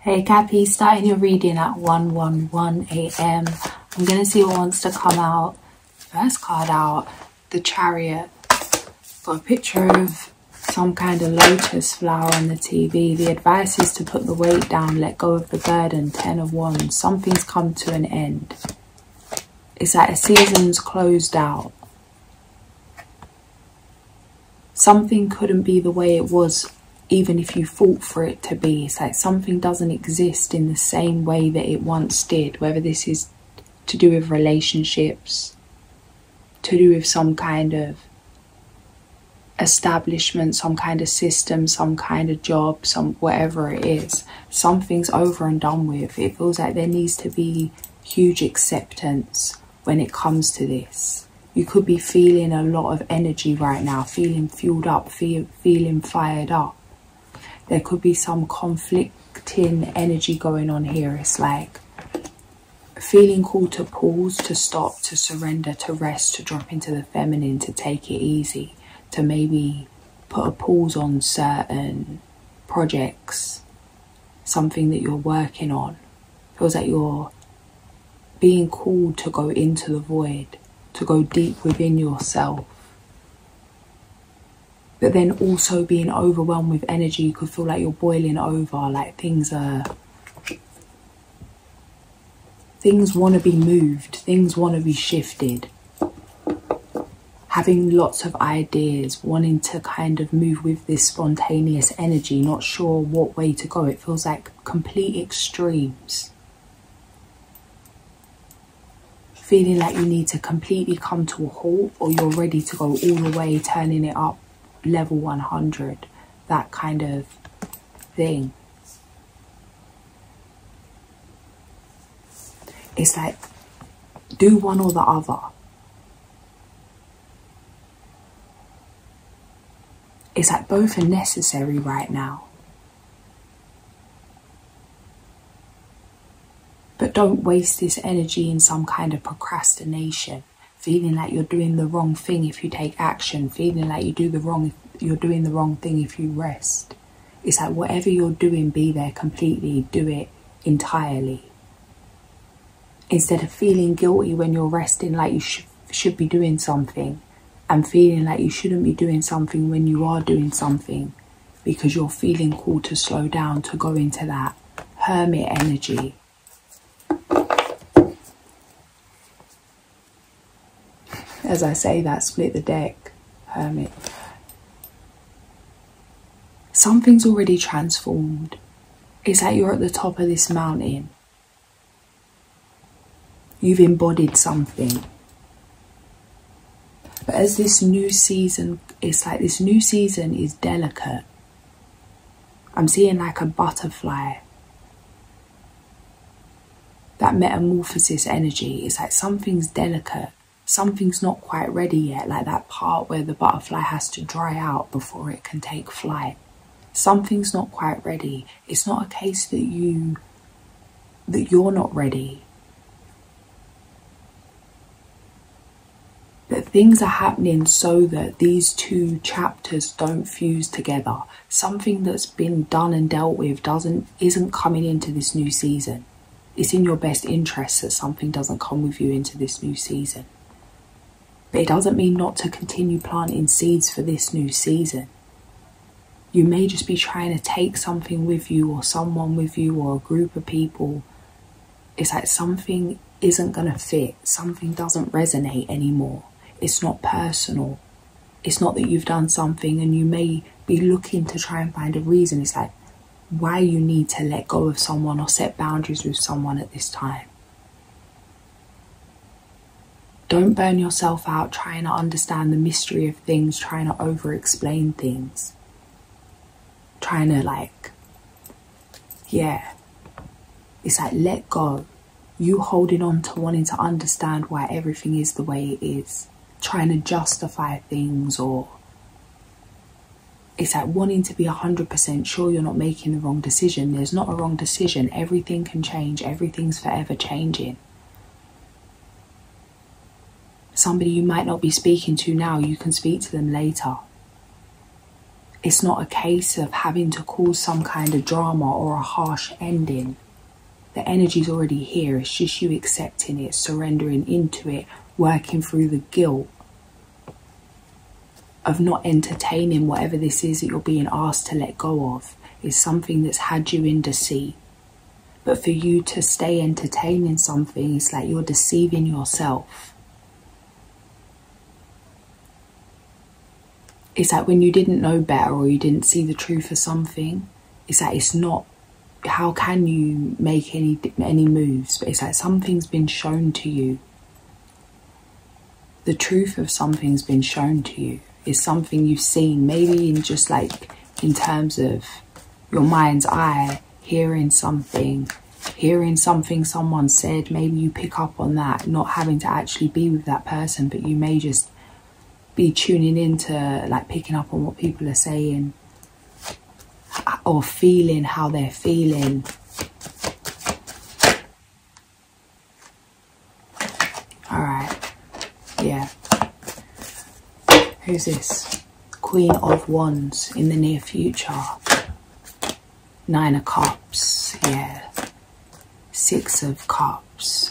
Hey Cappy, starting your reading at 1:11 a.m. I'm going to see what wants to come out. First card out, the Chariot. Got a picture of some kind of lotus flower on the TV. The advice is to put the weight down, let go of the burden. 10 of Wands. Something's come to an end. It's like a season's closed out. Something couldn't be the way it was even if you fought for it to be. It's like something doesn't exist in the same way that it once did, whether this is to do with relationships, to do with some kind of establishment, some kind of system, some kind of job, whatever it is. Something's over and done with. It feels like there needs to be huge acceptance when it comes to this. You could be feeling a lot of energy right now, feeling fueled up, feeling fired up. There could be some conflicting energy going on here. It's like feeling called to pause, to stop, to surrender, to rest, to drop into the feminine, to take it easy, to maybe put a pause on certain projects, something that you're working on. Feels like you're being called to go into the void, to go deep within yourself. But then also being overwhelmed with energy. You could feel like you're boiling over, like things want to be moved, things want to be shifted. Having lots of ideas, wanting to kind of move with this spontaneous energy, not sure what way to go. It feels like complete extremes. Feeling like you need to completely come to a halt, or you're ready to go all the way, turning it up level 100, that kind of thing. It's like do one or the other. It's like both are necessary right now. But don't waste this energy in some kind of procrastination. Feeling like you're doing the wrong thing if you take action. Feeling like you're doing the wrong thing if you rest. It's like whatever you're doing, be there completely. Do it entirely. Instead of feeling guilty when you're resting, like you should be doing something, and feeling like you shouldn't be doing something when you are doing something, because you're feeling called to slow down, to go into that hermit energy. As I say that, split the deck, hermit. Something's already transformed. It's like you're at the top of this mountain. You've embodied something. But as this new season, it's like this new season is delicate. I'm seeing like a butterfly. That metamorphosis energy, it's like something's delicate. Something's not quite ready yet, like that part where the butterfly has to dry out before it can take flight. Something's not quite ready. It's not a case that you're not ready. That things are happening so that these two chapters don't fuse together. Something that's been done and dealt with isn't coming into this new season. It's in your best interest that something doesn't come with you into this new season. But it doesn't mean not to continue planting seeds for this new season. You may just be trying to take something with you, or someone with you, or a group of people. It's like something isn't going to fit. Something doesn't resonate anymore. It's not personal. It's not that you've done something and you may be looking to try and find a reason. It's like why you need to let go of someone or set boundaries with someone at this time. Don't burn yourself out trying to understand the mystery of things, trying to over-explain things. Trying to it's like let go. You holding on to wanting to understand why everything is the way it is. Trying to justify things, or it's like wanting to be 100% sure you're not making the wrong decision. There's not a wrong decision. Everything can change. Everything's forever changing. Somebody you might not be speaking to now, you can speak to them later. It's not a case of having to cause some kind of drama or a harsh ending. The energy's already here. It's just you accepting it, surrendering into it, working through the guilt of not entertaining whatever this is that you're being asked to let go of. It's something that's had you in deceit. But for you to stay entertaining something, it's like you're deceiving yourself. It's like when you didn't know better or you didn't see the truth of something, it's like it's not, how can you make any moves? But it's like something's been shown to you. The truth of something's been shown to you. It's something you've seen, maybe in just like in terms of your mind's eye, hearing something someone said, maybe you pick up on that, not having to actually be with that person, but you may just be tuning into like picking up on what people are saying or feeling how they're feeling. All right, yeah. Who's this? Queen of Wands in the near future. 9 of Cups, yeah. 6 of Cups.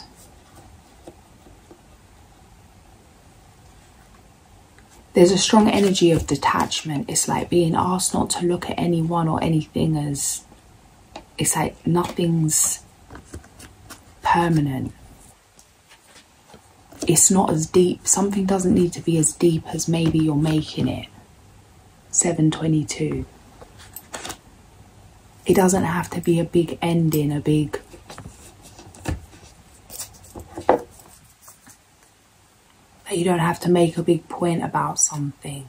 There's a strong energy of detachment. It's like being asked not to look at anyone or anything as, it's like nothing's permanent. It's not as deep. Something doesn't need to be as deep as maybe you're making it. 722. It doesn't have to be a big ending, a big... You don't have to make a big point about something.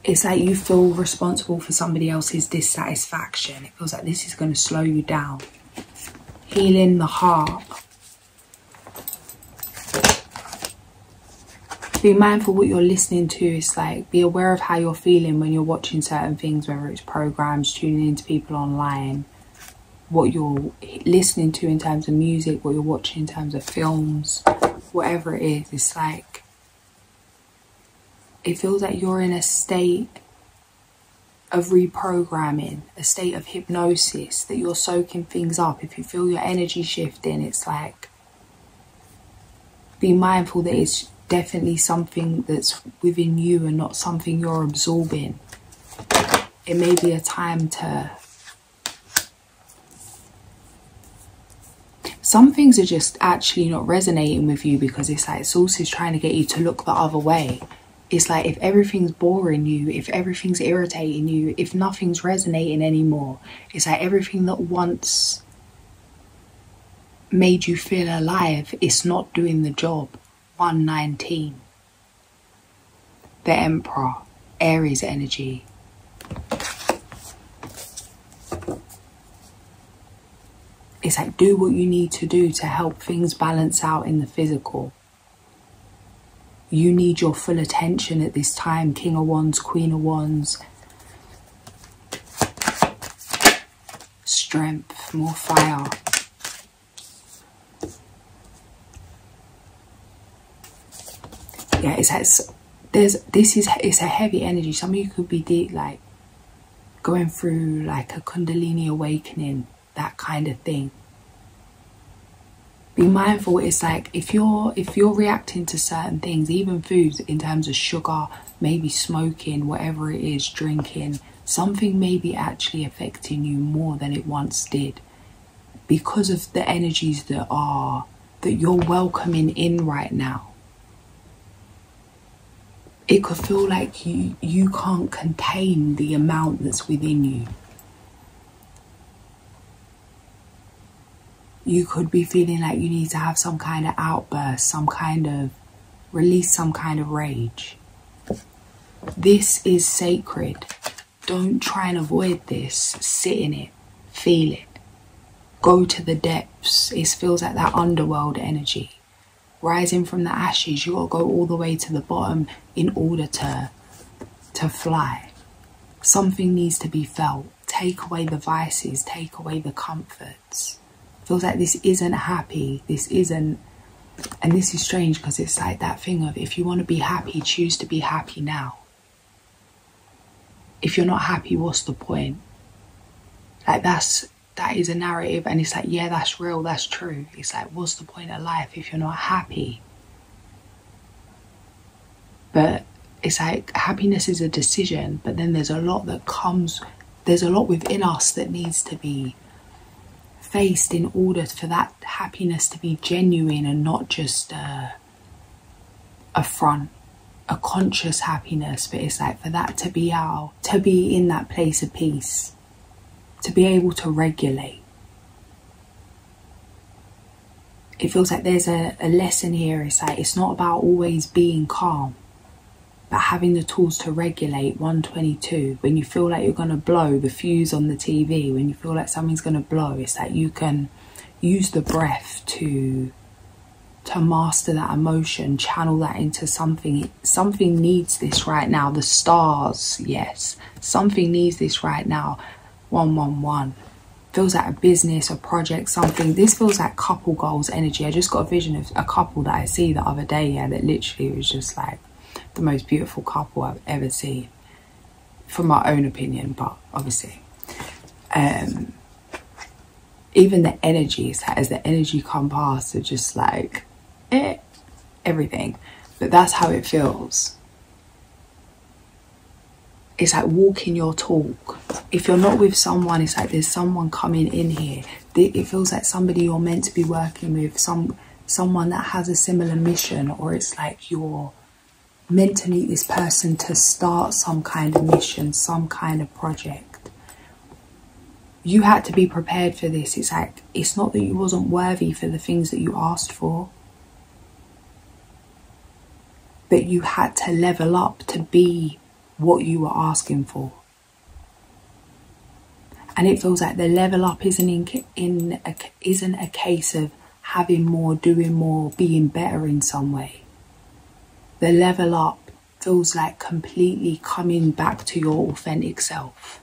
It's like you feel responsible for somebody else's dissatisfaction. It feels like this is going to slow you down. Healing the heart. Be mindful what you're listening to. It's like, be aware of how you're feeling when you're watching certain things, whether it's programs, tuning into people online, what you're listening to in terms of music, what you're watching in terms of films, whatever it is. It's like, it feels like you're in a state of reprogramming, a state of hypnosis, that you're soaking things up. If you feel your energy shifting, it's like, be mindful that it's definitely something that's within you and not something you're absorbing. It may be a time to... Some things are just actually not resonating with you because it's like Source is trying to get you to look the other way. It's like if everything's boring you, if everything's irritating you, if nothing's resonating anymore, it's like everything that once made you feel alive, it's not doing the job. 119. The Emperor, Aries energy. It's like, do what you need to do to help things balance out in the physical. You need your full attention at this time. King of Wands, Queen of Wands. Strength, more fire. Yeah, it's a heavy energy. Some of you could be deep, like going through like a Kundalini awakening, that kind of thing. Be mindful. It's like if you're reacting to certain things, even foods, in terms of sugar, maybe smoking, whatever it is, drinking, something may be actually affecting you more than it once did because of the energies that you're welcoming in right now. It could feel like you can't contain the amount that's within you. You could be feeling like you need to have some kind of outburst, some kind of release, some kind of rage. This is sacred. Don't try and avoid this. Sit in it. Feel it. Go to the depths. It feels like that underworld energy. Rising from the ashes, you gotta go all the way to the bottom in order to fly. Something needs to be felt. Take away the vices, take away the comforts. Feels like this isn't happy, this isn't, and this is strange because it's like that thing of if you want to be happy, choose to be happy now. if you're not happy, what's the point? Like that is a narrative, and it's like, yeah, that's real, that's true. It's like, what's the point of life if you're not happy? But it's like, happiness is a decision, but then there's a lot within us that needs to be faced in order for that happiness to be genuine and not just a front, a conscious happiness. But it's like, for that to be in that place of peace, to be able to regulate. It feels like there's a lesson here. It's like, it's not about always being calm, but having the tools to regulate. 122, when you feel like you're going to blow the fuse on the TV, when you feel like something's going to blow, it's that you can use the breath to master that emotion, channel that into something. Something needs this right now. The stars, yes, something needs this right now. 111 feels like a business, a project, something. This feels like couple goals energy. I just got a vision of a couple that I see the other day, yeah, that literally was just like the most beautiful couple I've ever seen, from my own opinion. But obviously, even the energies, as the energy come past, are just like everything. But that's how it feels. It's like walking your talk. If you're not with someone, it's like there's someone coming in here. It feels like somebody you're meant to be working with, someone that has a similar mission, or it's like you're meant to meet this person to start some kind of mission, some kind of project. You had to be prepared for this. It's like, it's not that you wasn't worthy for the things that you asked for, but you had to level up to be what you were asking for. And it feels like the level up isn't a case of having more, doing more, being better in some way. The level up feels like completely coming back to your authentic self.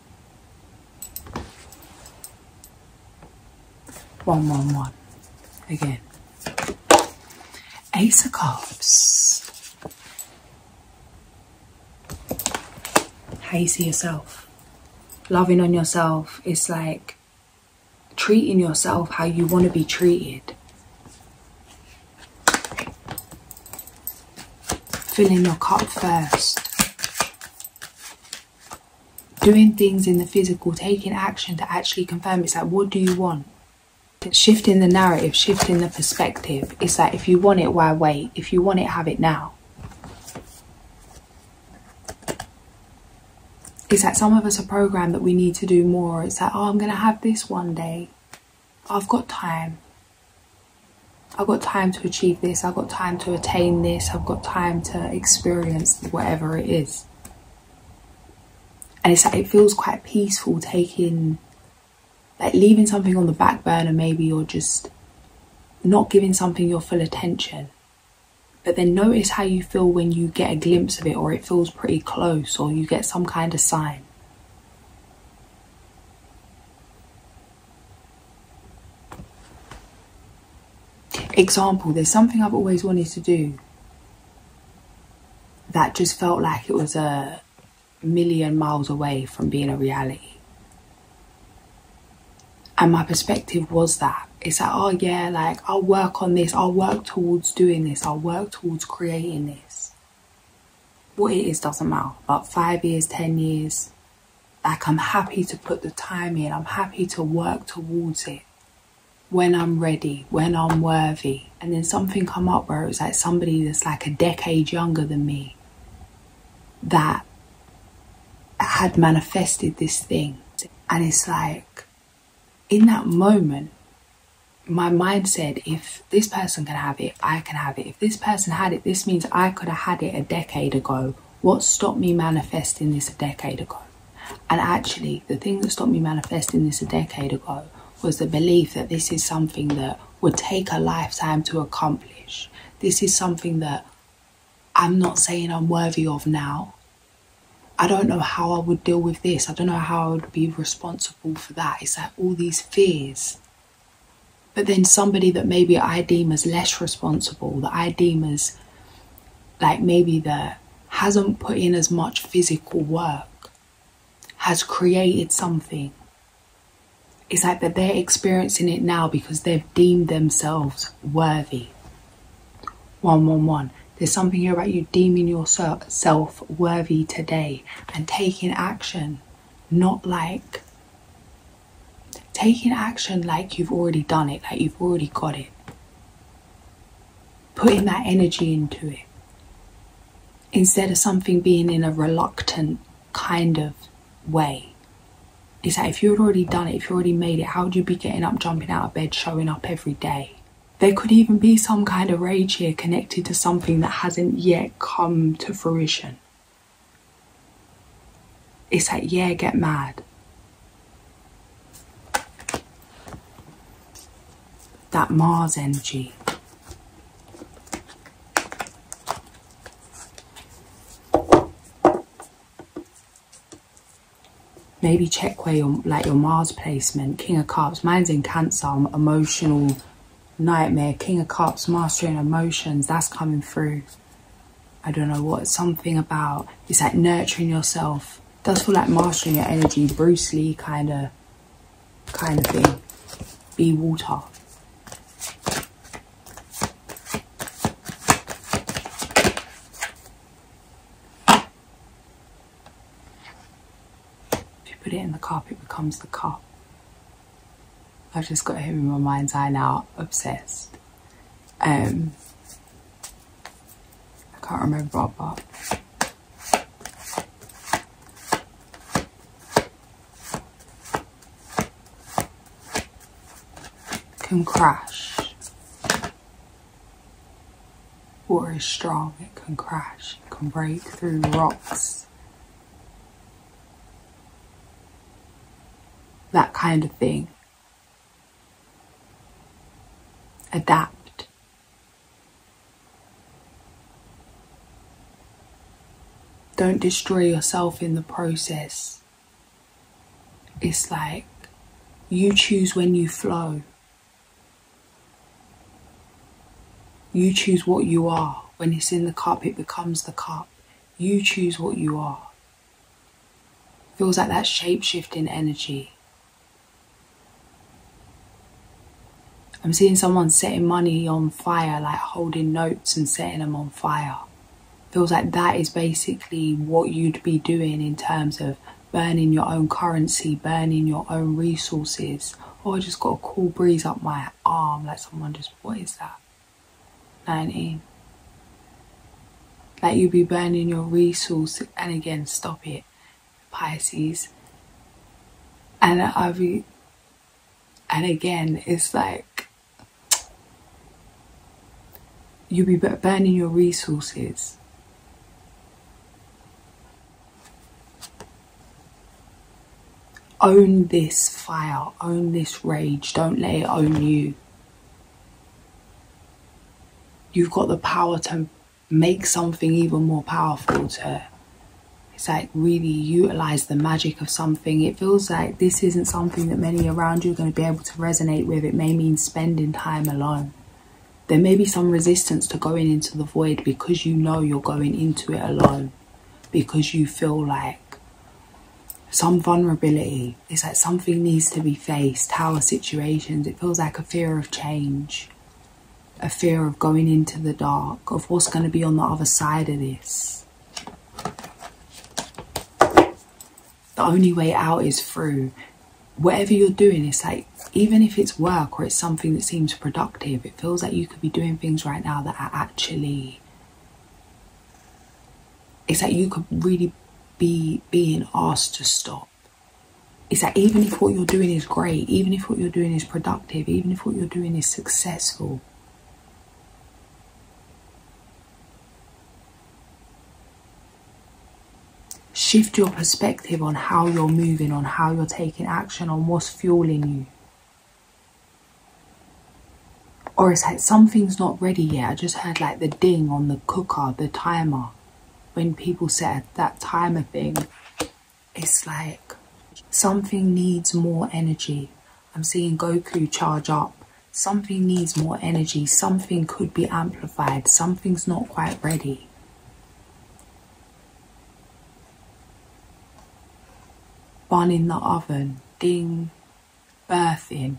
111 again. Ace of Cups. How you see yourself. Loving on yourself is like treating yourself how you want to be treated. Filling your cup first. Doing things in the physical, taking action to actually confirm. It's like, what do you want? Shifting the narrative, shifting the perspective. It's like, if you want it, why wait? If you want it, have it now. It's like some of us are programmed that we need to do more. It's like, oh, I'm going to have this one day. I've got time. I've got time to achieve this. I've got time to attain this. I've got time to experience whatever it is. And it's like, it feels quite peaceful taking, like leaving something on the back burner maybe, or just not giving something your full attention. But then notice how you feel when you get a glimpse of it, or it feels pretty close, or you get some kind of sign. Example, there's something I've always wanted to do that just felt like it was a million miles away from being a reality. And my perspective was that. It's like, oh yeah, like I'll work on this, I'll work towards doing this, I'll work towards creating this. What it is doesn't matter. About 5 years, 10 years, like I'm happy to put the time in, I'm happy to work towards it. When I'm ready, when I'm worthy. And then something come up where it was like somebody that's like a decade younger than me that had manifested this thing. And it's like, in that moment, my mind said, if this person can have it, I can have it. If this person had it, this means I could have had it a decade ago. What stopped me manifesting this a decade ago? And actually, the thing that stopped me manifesting this a decade ago was the belief that this is something that would take a lifetime to accomplish. This is something that I'm not saying I'm worthy of now. I don't know how I would deal with this. I don't know how I would be responsible for that. It's like all these fears. But then somebody that maybe I deem as less responsible, that I deem as like maybe that hasn't put in as much physical work, has created something. It's like that they're experiencing it now because they've deemed themselves worthy. 111. There's something here about you deeming yourself worthy today and taking action, not like taking action like you've already done it, like you've already got it. Putting that energy into it. Instead of something being in a reluctant kind of way. It's like if you had already done it, if you already made it, how would you be getting up, jumping out of bed, showing up every day? There could even be some kind of rage here connected to something that hasn't yet come to fruition. It's like, yeah, get mad. That Mars energy. Maybe check where your Mars placement. King of Cups. Mine's in Cancer. Emotional nightmare. King of Cups. Mastering emotions. That's coming through. I don't know what. Something about. It's like nurturing yourself. It does feel like mastering your energy. Bruce Lee kind of thing. Be water. Put it in the cup, it becomes the cup. I've just got him in my mind's eye now, obsessed. I can't remember, but can crash. Water is strong, it can crash, it can break through rocks. That kind of thing. Adapt. Don't destroy yourself in the process. It's like you choose when you flow. You choose what you are. When it's in the cup, it becomes the cup. You choose what you are. Feels like that shape-shifting energy. I'm seeing someone setting money on fire, like holding notes and setting them on fire. Feels like that is basically what you'd be doing in terms of burning your own currency, burning your own resources. Oh, I just got a cool breeze up my arm, like someone just, what is that? 19. Like you'd be burning your resources, and again, stop it, Pisces. And again, it's like, you'll be burning your resources. Own this fire, own this rage, don't let it own you. You've got the power to make something even more powerful, to it's like really utilize the magic of something. It feels like this isn't something that many around you are going to be able to resonate with. It may mean spending time alone. There may be some resistance to going into the void because you know you're going into it alone. Because you feel like some vulnerability. It's like something needs to be faced. Tower situations. It feels like a fear of change. A fear of going into the dark. Of what's going to be on the other side of this. The only way out is through. Whatever you're doing, it's like, even if it's work or it's something that seems productive, it feels like you could be doing things right now that are actually, it's like you could really be being asked to stop. It's like even if what you're doing is great, even if what you're doing is productive, even if what you're doing is successful, shift your perspective on how you're moving, on how you're taking action, on what's fueling you. Or it's like something's not ready yet. I just heard like the ding on the cooker, the timer. When people set that timer thing, it's like something needs more energy. I'm seeing Goku charge up. Something needs more energy. Something could be amplified. Something's not quite ready. bun in the oven, ding, birthing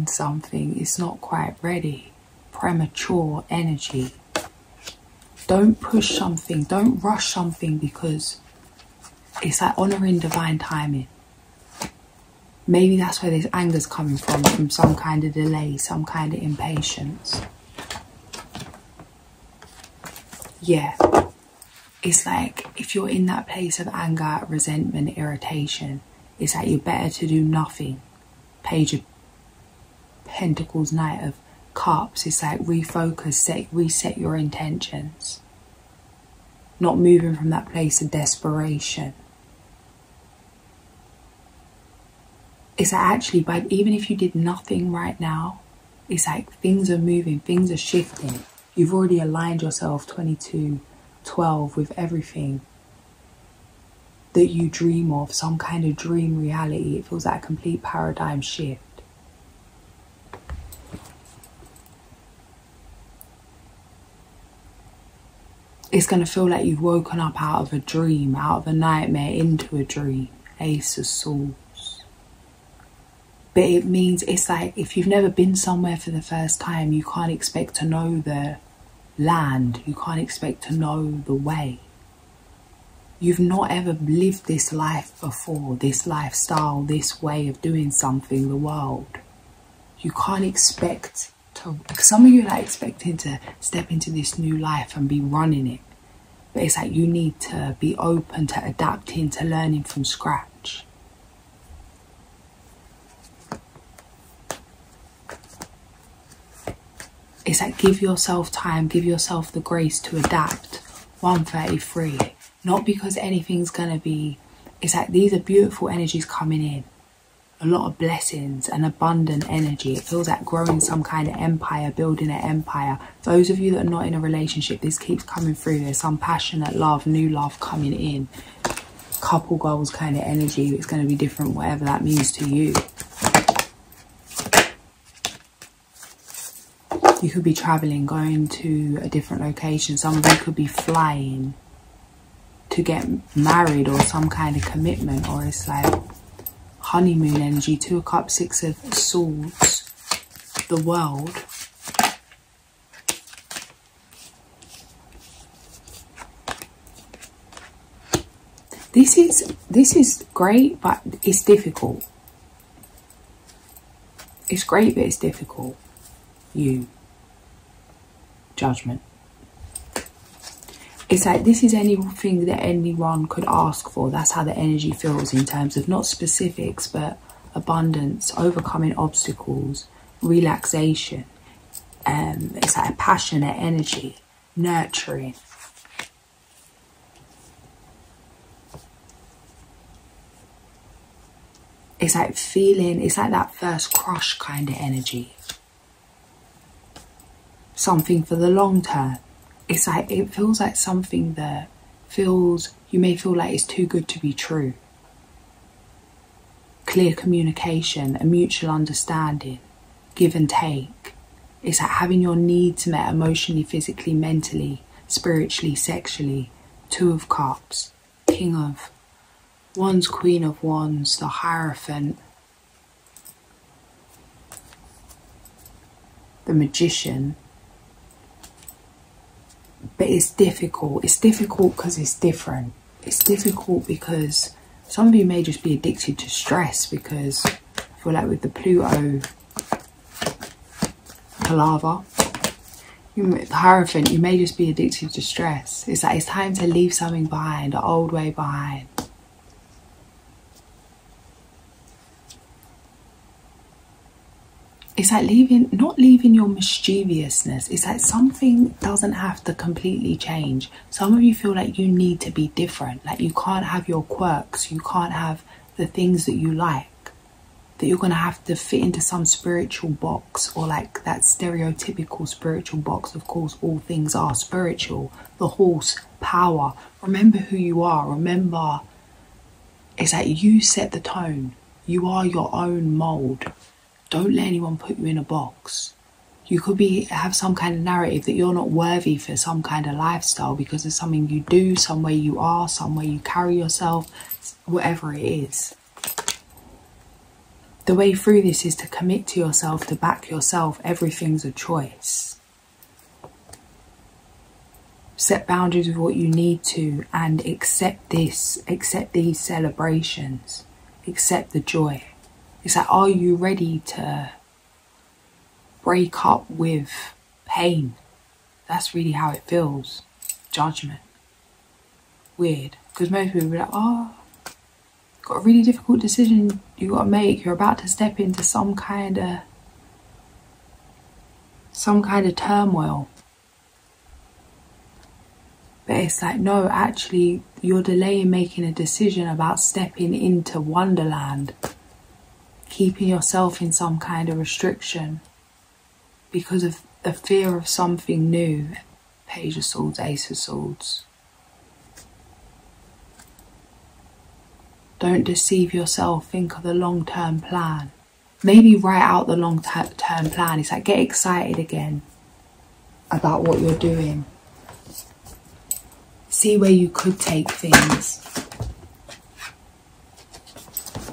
something is not quite ready, premature energy. Don't push something, don't rush something, because it's like honouring divine timing. Maybe that's where this anger's coming from some kind of delay, some kind of impatience. Yeah, it's like if you're in that place of anger, resentment, irritation, it's like you're better to do nothing. Page of Pentacles, Knight of Cups, it's like refocus, reset your intentions. Not moving from that place of desperation. It's like actually, even if you did nothing right now, it's like things are moving, things are shifting. You've already aligned yourself 22/12 with everything that you dream of, some kind of dream reality. It feels like a complete paradigm shift. It's going to feel like you've woken up out of a dream, out of a nightmare into a dream. Ace of Swords. But it means, it's like if you've never been somewhere for the first time, you can't expect to know the land. You can't expect to know the way. You've not ever lived this life before, this lifestyle, this way of doing something, the world. You can't expect to, some of you are like expecting to step into this new life and be running it. But it's like you need to be open to adapting, to learning from scratch. It's like give yourself time, give yourself the grace to adapt. 133. Not because anything's going to be, it's like these are beautiful energies coming in. A lot of blessings and abundant energy. It feels like growing some kind of empire, building an empire. Those of you that are not in a relationship, this keeps coming through. There's some passionate love, new love coming in. Couple goals kind of energy. It's going to be different, whatever that means to you. You could be traveling, going to a different location. Some of you could be flying to get married or some kind of commitment, or it's like honeymoon energy. 2 of Cups, 6 of Swords, the World. This is great, but it's difficult. It's great, but it's difficult. Judgment. It's like this is anything that anyone could ask for. That's how the energy feels in terms of not specifics, but abundance, overcoming obstacles, relaxation. It's like a passionate energy, nurturing. It's like feeling, it's like that first crush kind of energy. Something for the long term. It's like, it feels like something that feels, you may feel like it's too good to be true. Clear communication, a mutual understanding, give and take. It's like having your needs met emotionally, physically, mentally, spiritually, sexually. 2 of Cups, King of Wands, Queen of Wands, the Hierophant, the Magician. But it's difficult. It's difficult because it's different. It's difficult because some of you may just be addicted to stress, because I feel like with the Pluto palaver, the Hierophant, you may just be addicted to stress. It's like it's time to leave something behind, the old way behind. It's like not leaving your mischievousness. It's like something doesn't have to completely change. Some of you feel like you need to be different. Like you can't have your quirks. You can't have the things that you like. That you're going to have to fit into some spiritual box, or like that stereotypical spiritual box. Of course, all things are spiritual. The horse, power. Remember who you are. Remember, it's like you set the tone. You are your own mold. Don't let anyone put you in a box. You could have some kind of narrative that you're not worthy for some kind of lifestyle because of something you do, some way you are, some way you carry yourself, whatever it is. The way through this is to commit to yourself, to back yourself. Everything's a choice. Set boundaries with what you need to, and accept this, accept these celebrations, accept the joy. It's like, are you ready to break up with pain? That's really how it feels. Judgment. Weird. Because most people be like, oh, got a really difficult decision you got to make. You're about to step into some kind of turmoil. But it's like, no, actually, you're delaying making a decision about stepping into Wonderland. Keeping yourself in some kind of restriction because of the fear of something new. Page of Swords, Ace of Swords. Don't deceive yourself. Think of the long-term plan. Maybe write out the long-term plan. It's like, get excited again about what you're doing. See where you could take things.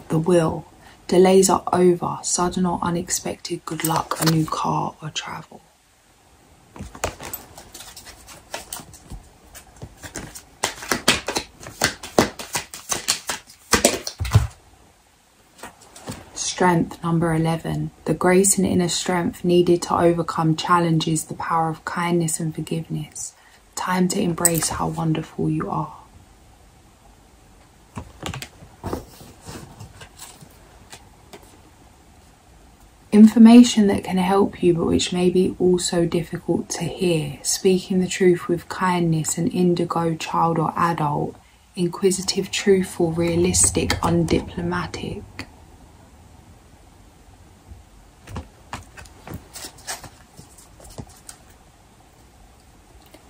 The Will. Delays are over. Sudden or unexpected good luck, a new car or travel. Strength, number 11. The grace and inner strength needed to overcome challenges, the power of kindness and forgiveness. Time to embrace how wonderful you are. Information that can help you, but which may be also difficult to hear. Speaking the truth with kindness, an indigo, child or adult. Inquisitive, truthful, realistic, undiplomatic.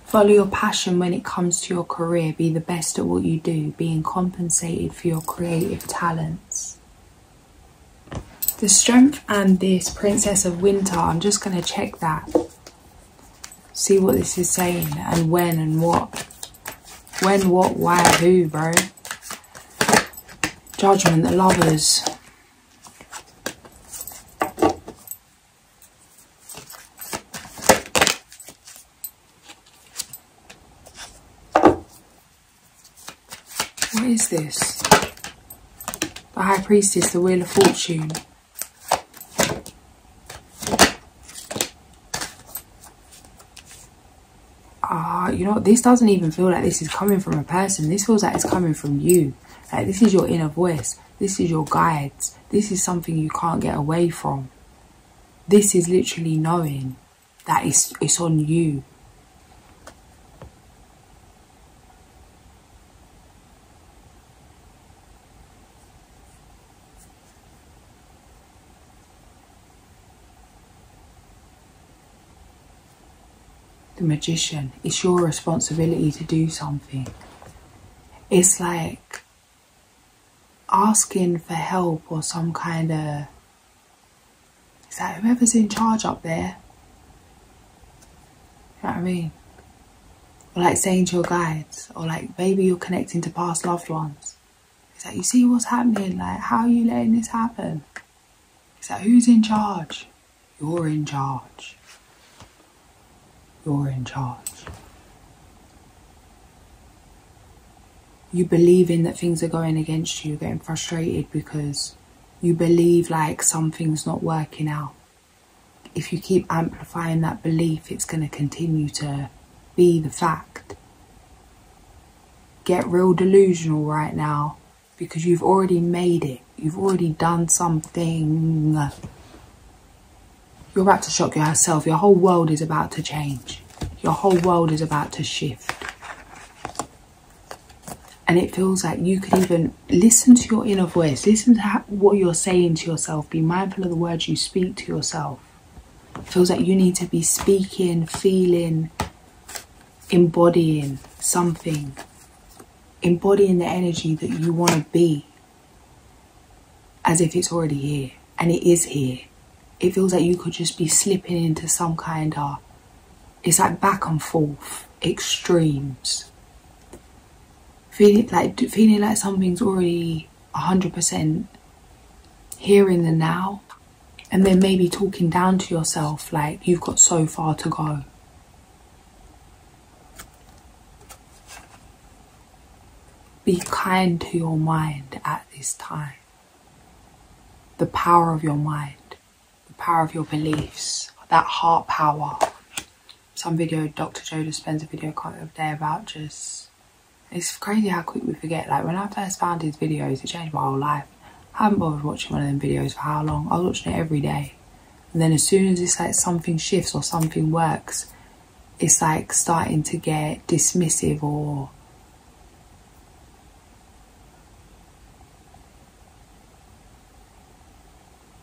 Follow your passion when it comes to your career. Be the best at what you do, being compensated for your creative talents. The Strength and this Princess of Winter, I'm just going to check that. See what this is saying and when and what. When, what, why, who, bro. Judgment, the Lovers. What is this? The High Priestess, the Wheel of Fortune. You know what, this doesn't even feel like this is coming from a person. This feels like it's coming from you. Like, this is your inner voice. This is your guides. This is something you can't get away from. This is literally knowing that it's on you. The Magician. It's your responsibility to do something. It's like asking for help or some kind of... It's like whoever's in charge up there. You know what I mean? Or like saying to your guides. Or like maybe you're connecting to past loved ones. It's like, you see what's happening? Like, how are you letting this happen? It's like, who's in charge? You're in charge. You're in charge. You believe in that things are going against you, getting frustrated because you believe like something's not working out. If you keep amplifying that belief, it's going to continue to be the fact. Get real delusional right now because you've already made it. You've already done something. You're about to shock yourself. Your whole world is about to change. Your whole world is about to shift. And it feels like you could even listen to your inner voice. Listen to what you're saying to yourself. Be mindful of the words you speak to yourself. It feels like you need to be speaking, feeling, embodying something. Embodying the energy that you want to be. As if it's already here. And it is here. it feels like you could just be slipping into some kind of, it's like back and forth, extremes. Feeling like something's already 100% here in the now, and then maybe talking down to yourself like you've got so far to go. Be kind to your mind at this time. The power of your mind, the power of your beliefs, that heart power. Some video, Dr. Joe Dispenza video the other day about just, it's crazy how quick we forget. Like when I first found his videos, it changed my whole life. I haven't bothered watching one of them videos for how long. I was watching it every day. And then as soon as it's like something shifts or something works, it's like starting to get dismissive or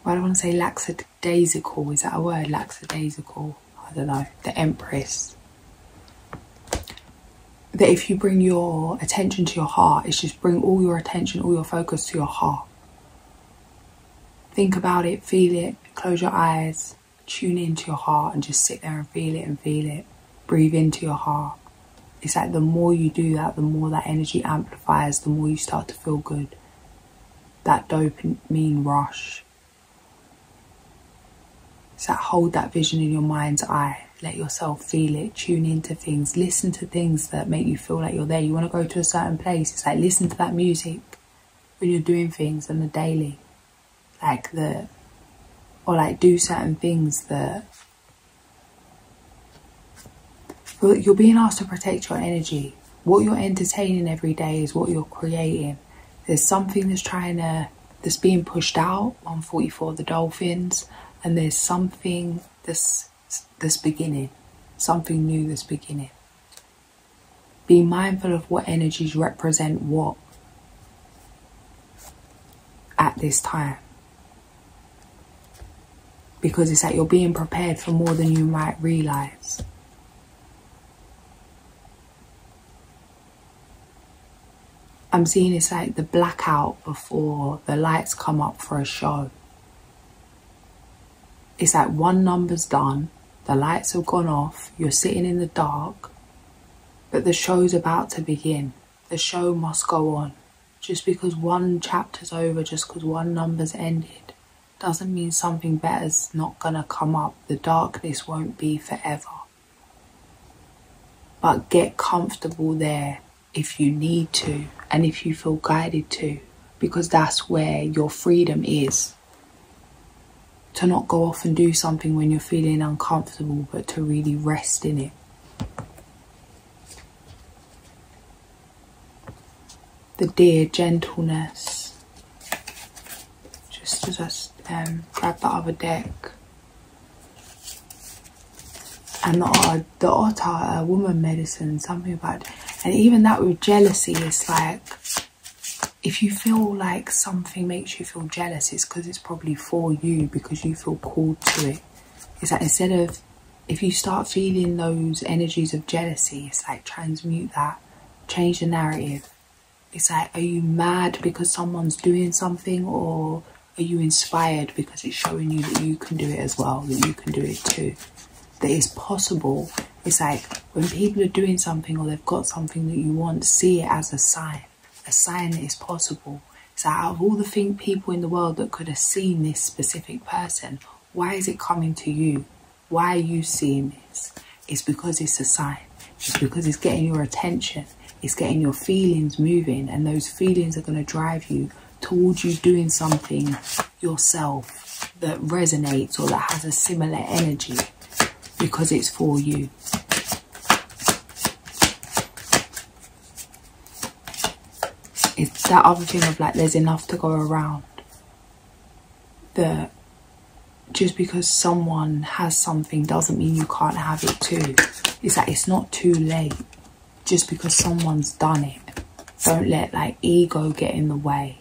I don't want to say lackadaisical. Is that a word? Lackadaisical. I don't know. The Empress. That if you bring your attention to your heart, it's just bring all your attention, all your focus to your heart. Think about it, feel it, close your eyes, tune into your heart and just sit there and feel it and feel it. Breathe into your heart. It's like the more you do that, the more that energy amplifies, the more you start to feel good. That dopamine rush. So hold that vision in your mind's eye. Let yourself feel it. Tune into things. Listen to things that make you feel like you're there. You want to go to a certain place. It's like listen to that music when you're doing things on the daily. Or do certain things that... You're being asked to protect your energy. What you're entertaining every day is what you're creating. There's something that's being pushed out on 44 the Dolphins. And there's something that's beginning, something new that's beginning. Be mindful of what energies represent what at this time. Because it's like you're being prepared for more than you might realise. I'm seeing it's like the blackout before the lights come up for a show. It's like one number's done, the lights have gone off, you're sitting in the dark, but the show's about to begin. The show must go on. Just because one chapter's over, just because one number's ended, doesn't mean something better's not gonna come up. The darkness won't be forever. But get comfortable there if you need to, and if you feel guided to, because that's where your freedom is. To not go off and do something when you're feeling uncomfortable, but to really rest in it. The dear gentleness. Just as I grab the other deck. And the otter, woman medicine, something about... And even that with jealousy, it's like... If you feel like something makes you feel jealous, it's because it's probably for you, because you feel called to it. It's like instead of, if you start feeling those energies of jealousy, it's like transmute that, change the narrative. It's like, are you mad because someone's doing something, or are you inspired because it's showing you that you can do it as well, that you can do it too, that it's possible. It's like when people are doing something or they've got something that you want, see it as a sign that it's possible. So out of all the people in the world that could have seen this specific person, why is it coming to you? Why are you seeing this? It's because it's a sign. It's because it's getting your attention. It's getting your feelings moving, and those feelings are going to drive you towards you doing something yourself that resonates or that has a similar energy, because it's for you. It's that other thing of like, there's enough to go around. That just because someone has something doesn't mean you can't have it too. It's like, it's not too late just because someone's done it. Don't let like ego get in the way.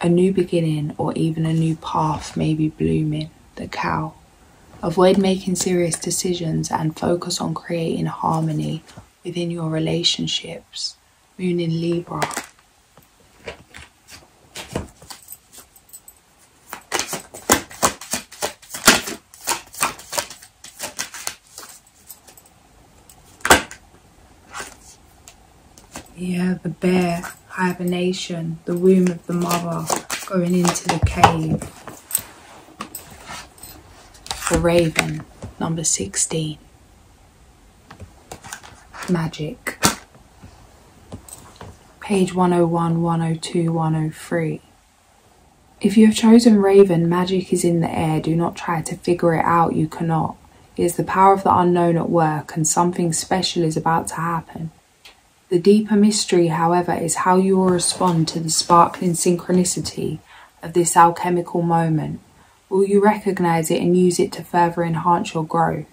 A new beginning or even a new path may be blooming. The cow. Avoid making serious decisions and focus on creating harmony within your relationships. Moon in Libra. Yeah, the bear, hibernation, the womb of the mother, going into the cave. The raven, number 16. Magic. Page 101, 102, 103. If you have chosen raven, magic is in the air. Do not try to figure it out, you cannot. It is the power of the unknown at work, and something special is about to happen. The deeper mystery, however, is how you will respond to the sparkling synchronicity of this alchemical moment. Will you recognize it and use it to further enhance your growth?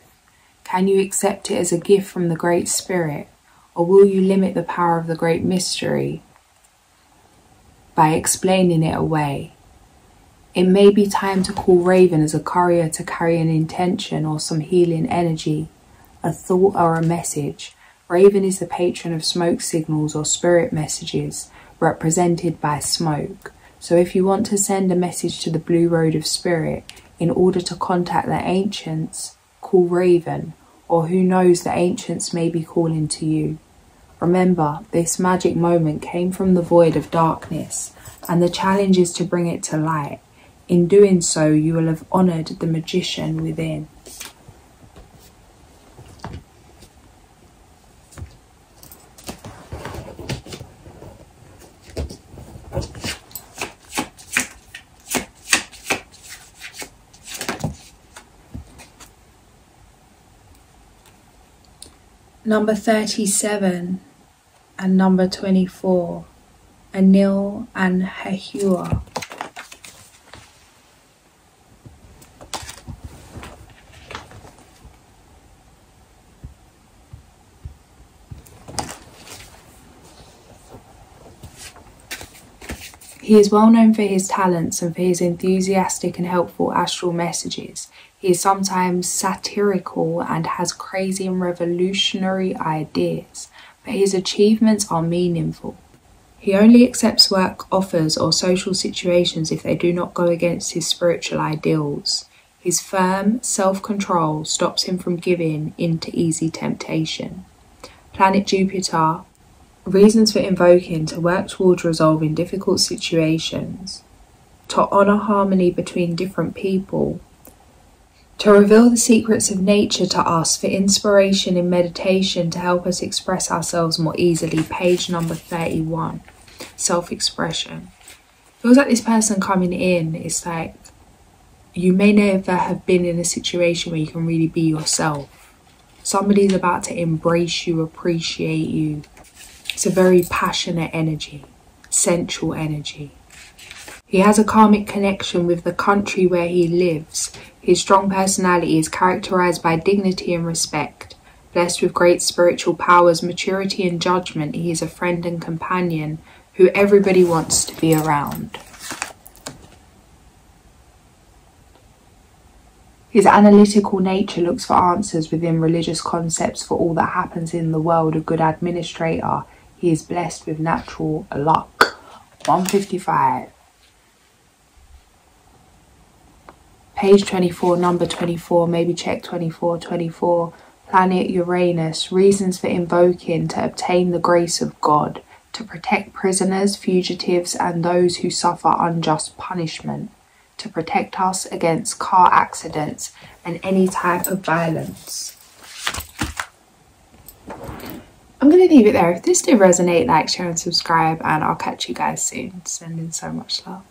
Can you accept it as a gift from the Great Spirit, or will you limit the power of the great mystery by explaining it away? It may be time to call Raven as a courier to carry an intention or some healing energy, a thought or a message. Raven is the patron of smoke signals or spirit messages, represented by smoke. So if you want to send a message to the Blue Road of Spirit in order to contact the ancients, call Raven, or who knows, the ancients may be calling to you. Remember, this magic moment came from the void of darkness, and the challenge is to bring it to light. In doing so, you will have honoured the magician within. Number 37 and number 24, Anil and Hehua. He is well known for his talents and for his enthusiastic and helpful astral messages. He is sometimes satirical and has crazy and revolutionary ideas, but his achievements are meaningful. He only accepts work offers or social situations if they do not go against his spiritual ideals. His firm self-control stops him from giving in to easy temptation. Planet Jupiter. Reasons for invoking: to work towards resolving difficult situations, to honour harmony between different people, to reveal the secrets of nature to us, for inspiration in meditation to help us express ourselves more easily. Page number 31, self-expression. Feels like this person coming in is like, you may never have been in a situation where you can really be yourself. Somebody's about to embrace you, appreciate you. It's a very passionate energy, sensual energy. He has a karmic connection with the country where he lives. His strong personality is characterized by dignity and respect. Blessed with great spiritual powers, maturity and judgment, he is a friend and companion who everybody wants to be around. His analytical nature looks for answers within religious concepts for all that happens in the world. A good administrator. He is blessed with natural luck. 155. Page 24, number 24, maybe check 24, 24. Planet Uranus. Reasons for invoking: to obtain the grace of God, to protect prisoners, fugitives, and those who suffer unjust punishment, to protect us against car accidents and any type of violence. I'm going to leave it there. If this did resonate, like, share and subscribe, and I'll catch you guys soon. Sending so much love.